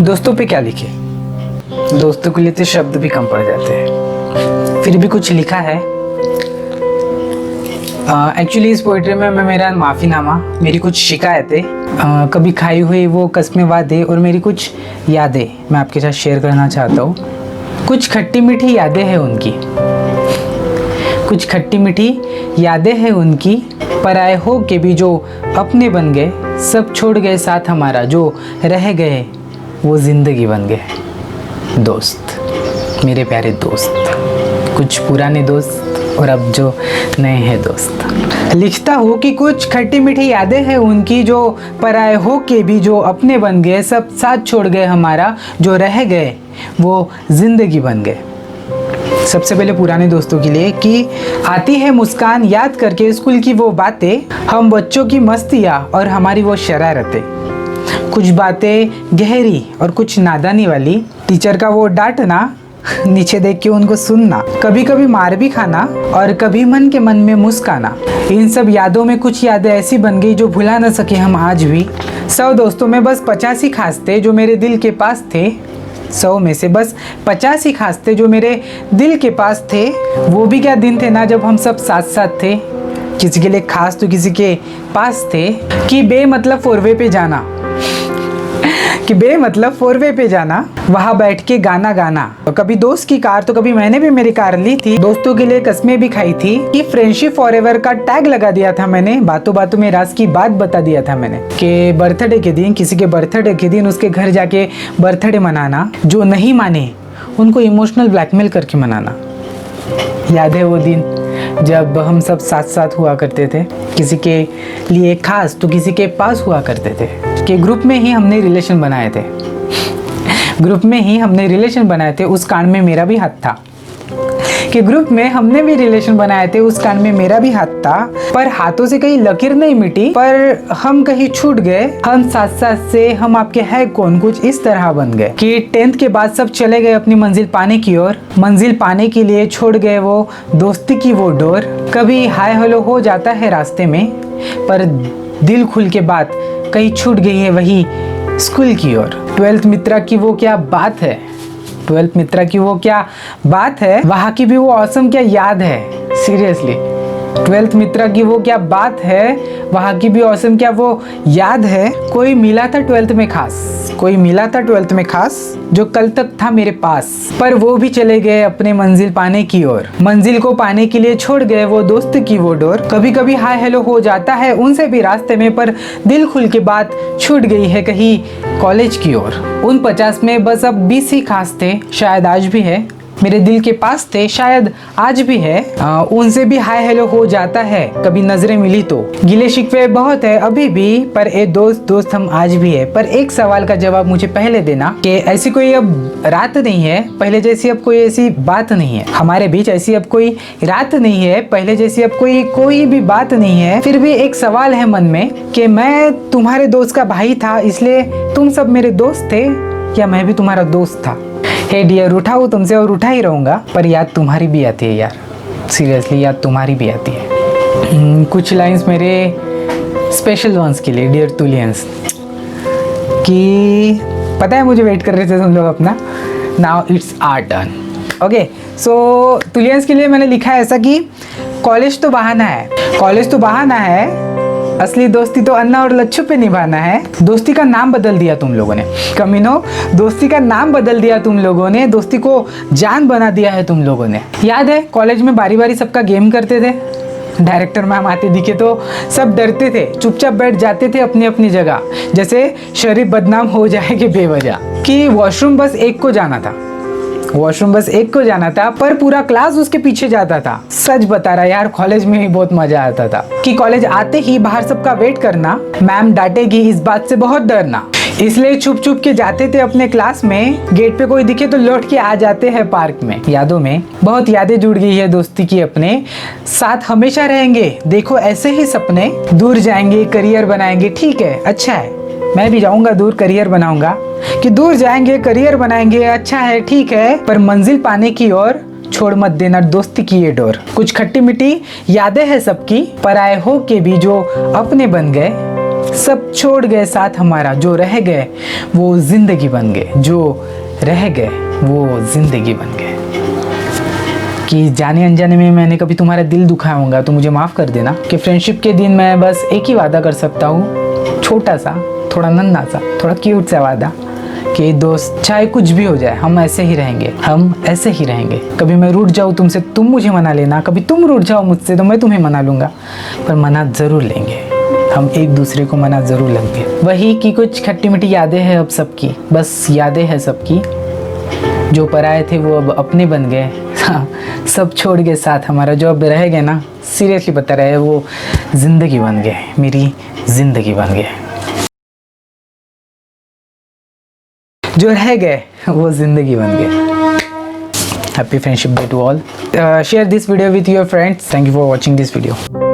दोस्तों पे क्या लिखे? दोस्तों के लिए तो शब्द भी कम पड़ जाते हैं, फिर भी कुछ लिखा है। एक्चुअली इस पोइट्री में मैं मेरा माफ़ीनामा, मेरी कुछ शिकायतें, कभी खाई हुई वो कस्में वादे और मेरी कुछ यादें मैं आपके साथ शेयर करना चाहता हूँ। कुछ खट्टी मीठी यादें हैं उनकी, कुछ खट्टी मीठी यादें हैं उनकी, पराए हो के भी जो अपने बन गए, सब छोड़ गए साथ हमारा, जो रह गए वो ज़िंदगी बन गए। दोस्त, मेरे प्यारे दोस्त, कुछ पुराने दोस्त और अब जो नए हैं दोस्त। लिखता हूँ कि कुछ खट्टी मीठी यादें हैं उनकी, जो पराए हो के भी जो अपने बन गए, सब साथ छोड़ गए हमारा, जो रह गए वो ज़िंदगी बन गए। सबसे पहले पुराने दोस्तों के लिए कि आती है मुस्कान याद करके स्कूल की वो बातें, हम बच्चों की मस्तियाँ और हमारी वो शरारतें, कुछ बातें गहरी और कुछ नादानी वाली, टीचर का वो डांटना, नीचे देख के उनको सुनना, कभी कभी मार भी खाना और कभी मन के मन में मुस्काना। इन सब यादों में कुछ यादें ऐसी बन गई जो भुला न सके हम आज भी। 100 दोस्तों में बस 50 ही खास थे जो मेरे दिल के पास थे। 100 में से बस 50 ही खास थे जो मेरे दिल के पास थे। वो भी क्या दिन थे ना जब हम सब साथ साथ थे, किसी के लिए खास तो किसी के पास थे। कि बेमतलब 4 पे जाना, कि बेमतलब 4 पे जाना, वहाँ बैठ के गाना गाना, और कभी दोस्त की कार तो कभी मैंने भी मेरी कार ली थी। दोस्तों के लिए कस्में भी खाई थी कि फ्रेंडशिप फॉरएवर का टैग लगा दिया था मैंने, बातों बातों में राज की बात बता दिया था मैंने कि बर्थडे के दिन, किसी के बर्थडे के दिन उसके घर जाके बर्थडे मनाना, जो नहीं माने उनको इमोशनल ब्लैकमेल करके मनाना। याद है वो दिन जब हम सब साथ साथ हुआ करते थे, किसी के लिए खास तो किसी के पास हुआ करते थे, कि ग्रुप में ही हमने रिलेशन बनाए थे, ग्रुप में ही हमने रिलेशन बनाए थे। उस कांड में मेरा भी हाथ था, कि ग्रुप में हमने भी रिलेशन बनाए थे, उस कांड में मेरा भी हाथ था। पर हाथों से कहीं लकीर नहीं मिटी, पर हम कहीं छूट गए, हम साथ साथ से हम आपके है कौन कुछ इस तरह बन गए। कि 10th के बाद सब चले गए अपनी मंजिल पाने की ओर, मंजिल पाने के लिए छोड़ गए वो दोस्ती की वो डोर। कभी हाय हेलो हो जाता है रास्ते में, पर दिल खुल के बात कहीं छूट गई है वही स्कूल की ओर। 12th मित्रा की वो क्या बात है, 12th मित्रा की वो क्या बात है, वहाँ की भी वो औसम क्या याद है। सीरियसली 12th मित्रा की वो क्या बात है, वहाँ की भी औसम क्या वो याद है। कोई मिला था 12th में खास, कोई मिला था 12th में खास, जो कल तक था मेरे पास, पर वो भी चले गए अपने मंजिल पाने की ओर। मंजिल को पाने के लिए छोड़ गए वो दोस्त की वो डोर। कभी कभी हाय हेलो हो जाता है उनसे भी रास्ते में, पर दिल खुल के बात छूट गई है कहीं कॉलेज की ओर। उन 50 में बस अब 20 ही खास थे, शायद आज भी है, मेरे दिल के पास थे, शायद आज भी है। उनसे भी हाय हेलो हो जाता है कभी नजरें मिली तो। गिले शिकवे बहुत है अभी भी, पर ए दोस्त दोस्त हम आज भी है। पर एक सवाल का जवाब मुझे पहले देना कि ऐसी कोई अब रात नहीं है पहले जैसी, अब कोई ऐसी बात नहीं है हमारे बीच, ऐसी अब कोई रात नहीं है पहले जैसी, अब कोई भी बात नहीं है। फिर भी एक सवाल है मन में कि मैं तुम्हारे दोस्त का भाई था, इसलिए तुम सब मेरे दोस्त थे, या मैं भी तुम्हारा दोस्त था। हे डियर, उठा हूँ तुमसे और उठा ही रहूँगा, पर याद तुम्हारी भी आती है यार, सीरियसली याद तुम्हारी भी आती है। कुछ लाइंस मेरे स्पेशल वंस के लिए, डियर तुलियंस, कि पता है मुझे वेट कर रहे थे तुम लोग अपना, now it's our turn. Okay, so तुलियंस के लिए मैंने लिखा है ऐसा कि कॉलेज तो बहाना है, कॉलेज तो बहाना है, असली दोस्ती तो अन्ना और लच्छू पे निभाना है। दोस्ती का नाम बदल दिया तुम लोगों ने, कमीनो, दोस्ती का नाम बदल दिया तुम लोगों ने, दोस्ती को जान बना दिया है तुम लोगों ने। याद है कॉलेज में बारी बारी सबका गेम करते थे, डायरेक्टर मैम आते दिखे तो सब डरते थे, चुपचाप बैठ जाते थे अपनी अपनी जगह, जैसे शरीफ बदनाम हो जाएगी बेवजह। कि वॉशरूम बस एक को जाना था, वॉशरूम बस एक को जाना था, पर पूरा क्लास उसके पीछे जाता था। सच बता रहा यार, कॉलेज में ही बहुत मजा आता था। कि कॉलेज आते ही बाहर सबका वेट करना, मैम डांटेगी इस बात से बहुत डरना, इसलिए छुप छुप के जाते थे अपने क्लास में, गेट पे कोई दिखे तो लौट के आ जाते हैं पार्क में। यादों में बहुत यादें जुड़ गई है दोस्ती की, अपने साथ हमेशा रहेंगे, देखो ऐसे ही सपने, दूर जाएंगे करियर बनाएंगे, ठीक है अच्छा है, मैं भी जाऊंगा दूर करियर बनाऊंगा, कि दूर जाएंगे करियर बनाएंगे, अच्छा है ठीक है, पर मंजिल पाने की ओर छोड़ मत देना दोस्ती की ये डोर। कुछ खट्टी मीठी यादें हैं सबकी, पराए हो के भी जो अपने बन गए, सब छोड़ गए साथ हमारा, जो रह गए वो जिंदगी बन गए, जो रह गए वो जिंदगी बन गए। कि जाने अनजाने में मैंने कभी तुम्हारा दिल दुखाया होगा तो मुझे माफ़ कर देना। कि फ्रेंडशिप के दिन मैं बस एक ही वादा कर सकता हूँ, छोटा सा, थोड़ा नन्हा सा, थोड़ा क्यूट सा वादा, कि दोस्त चाहे कुछ भी हो जाए हम ऐसे ही रहेंगे, हम ऐसे ही रहेंगे। कभी मैं रूठ जाऊँ तुमसे, तुम मुझे मना लेना, कभी तुम रूठ जाओ मुझसे तो मैं तुम्हें मना लूँगा, पर मना ज़रूर लेंगे, हम एक दूसरे को मना ज़रूर लेंगे। वही कि कुछ खट्टी मीठी यादें हैं अब सबकी, बस यादें हैं सबकी, जो पराए थे वो अब अपने बन गए। हाँ, सब छोड़ के साथ हमारा, जो अब रह गए ना, सीरियसली बता रहे हैं, वो ज़िंदगी बन गए, मेरी ज़िंदगी बन गए। जो रह गए वो ज़िंदगी बन गए। Happy friendship day to all. Share this video with your friends. Thank you for watching this video.